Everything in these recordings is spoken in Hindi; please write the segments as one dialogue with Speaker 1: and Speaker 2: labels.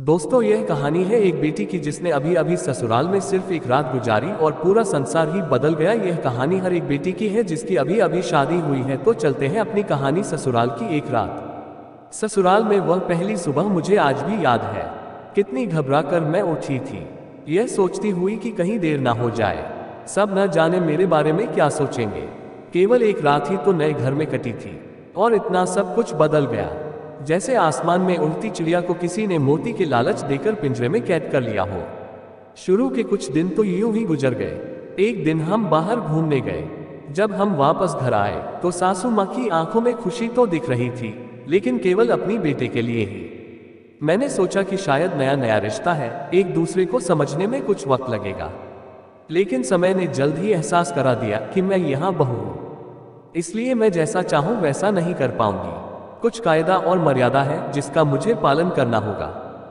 Speaker 1: दोस्तों, यह कहानी है एक बेटी की जिसने अभी अभी ससुराल में सिर्फ एक रात गुजारी और पूरा संसार ही बदल गया। यह कहानी हर एक बेटी की है जिसकी अभी अभी शादी हुई है। तो चलते हैं अपनी कहानी ससुराल की एक रात। ससुराल में वह पहली सुबह मुझे आज भी याद है। कितनी घबरा कर मैं उठी थी, यह सोचती हुई कि कहीं देर ना हो जाए। सब न जाने मेरे बारे में क्या सोचेंगे। केवल एक रात ही तो नए घर में कटी थी और इतना सब कुछ बदल गया। जैसे आसमान में उड़ती चिड़िया को किसी ने मोती के लालच देकर पिंजरे में कैद कर लिया हो। शुरू के कुछ दिन तो यूं ही गुजर गए। एक दिन हम बाहर घूमने गए। जब हम वापस घर आए तो सासू माँ की आंखों में खुशी तो दिख रही थी, लेकिन केवल अपनी बेटे के लिए ही। मैंने सोचा कि शायद नया नया रिश्ता है, एक दूसरे को समझने में कुछ वक्त लगेगा। लेकिन समय ने जल्द ही एहसास करा दिया कि मैं यहाँ बहू हूँ, इसलिए मैं जैसा चाहूँ वैसा नहीं कर पाऊंगी। कुछ कायदा और मर्यादा है जिसका मुझे पालन करना होगा,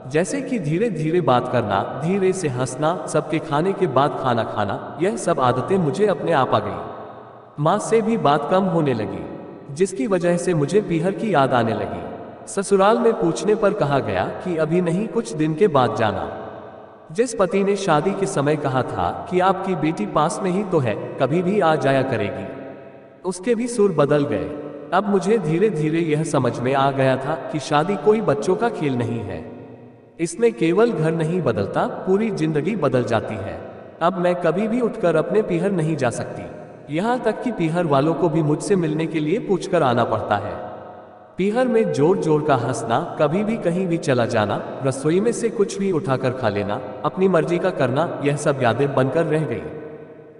Speaker 1: जैसे कि धीरे धीरे बात करना, धीरे से हंसना, सबके खाने के बाद खाना खाना। यह सब आदतें मुझे अपने आप आ गई। माँ से भी बात कम होने लगी, जिसकी वजह से मुझे पीहर की याद आने लगी। ससुराल में पूछने पर कहा गया कि अभी नहीं, कुछ दिन के बाद जाना। जिस पति ने शादी के समय कहा था कि आपकी बेटी पास में ही तो है, कभी भी आ जाया करेगी, उसके भी सुर बदल गए। अब मुझे धीरे धीरे यह समझ में आ गया था कि शादी कोई बच्चों का खेल नहीं है। इसमें केवल घर नहीं बदलता, पूरी जिंदगी बदल जाती है। अब मैं कभी भी उठकर अपने पीहर नहीं जा सकती, यहाँ तक कि पीहर वालों को भी मुझसे मिलने के लिए पूछकर आना पड़ता है। पीहर में जोर जोर का हंसना, कभी भी कहीं भी चला जाना, रसोई में से कुछ भी उठाकर खा लेना, अपनी मर्जी का करना, यह सब यादें बनकर रह गई।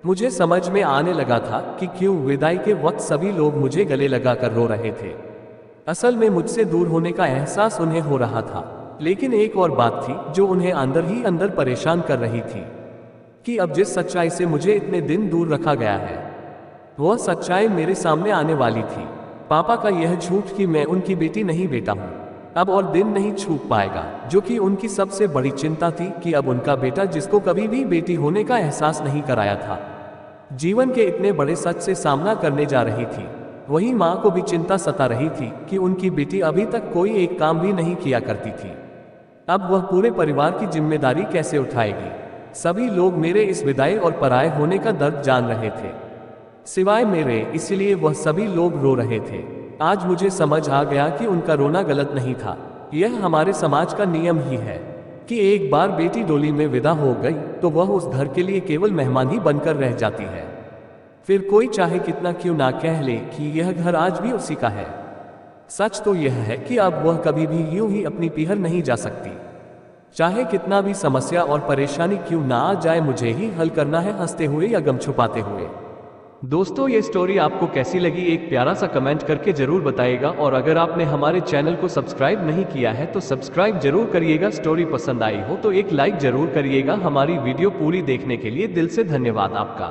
Speaker 1: मुझे समझ में आने लगा था कि क्यों विदाई के वक्त सभी लोग मुझे गले लगाकर रो रहे थे। असल में मुझसे दूर होने का एहसास उन्हें हो रहा था, लेकिन एक और बात थी जो उन्हें अंदर ही अंदर परेशान कर रही थी कि अब जिस सच्चाई से मुझे इतने दिन दूर रखा गया है, वह सच्चाई मेरे सामने आने वाली थी। पापा का यह झूठ कि मैं उनकी बेटी नहीं, बेटा हूँ, अब और दिन नहीं छूट पाएगा, जो कि उनकी सबसे बड़ी चिंता थी कि अब उनका बेटा, जिसको कभी भी बेटी होने का एहसास नहीं कराया था, जीवन के इतने बड़े सच से सामना करने जा रही थी। वही माँ को भी चिंता सता रही थी कि उनकी बेटी अभी तक कोई एक काम भी नहीं किया करती थी। अब वह पूरे परिवार की जिम्मेदारी कैसे उठाएगी। सभी लोग मेरे इस विदाई और पराये होने का दर्द जान रहे थे, सिवाय मेरे, इसलिए वह सभी लोग रो रहे थे। आज मुझे समझ आ गया कि उनका रोना गलत नहीं था। यह हमारे समाज का नियम ही है कि एक बार बेटी डोली में विदा हो गई तो वह उस घर के लिए केवल मेहमान ही बनकर रह जाती है। फिर कोई चाहे कितना क्यों ना कह ले कि यह घर आज भी उसी का है, सच तो यह है कि अब वह कभी भी यूं ही अपनी पीहर नहीं जा सकती। चाहे कितना भी समस्या और परेशानी क्यों ना आ जाए, मुझे ही हल करना है, हंसते हुए या गम छुपाते हुए। दोस्तों, ये स्टोरी आपको कैसी लगी एक प्यारा सा कमेंट करके जरूर बताइएगा, और अगर आपने हमारे चैनल को सब्सक्राइब नहीं किया है तो सब्सक्राइब जरूर करिएगा। स्टोरी पसंद आई हो तो एक लाइक जरूर करिएगा। हमारी वीडियो पूरी देखने के लिए दिल से धन्यवाद आपका।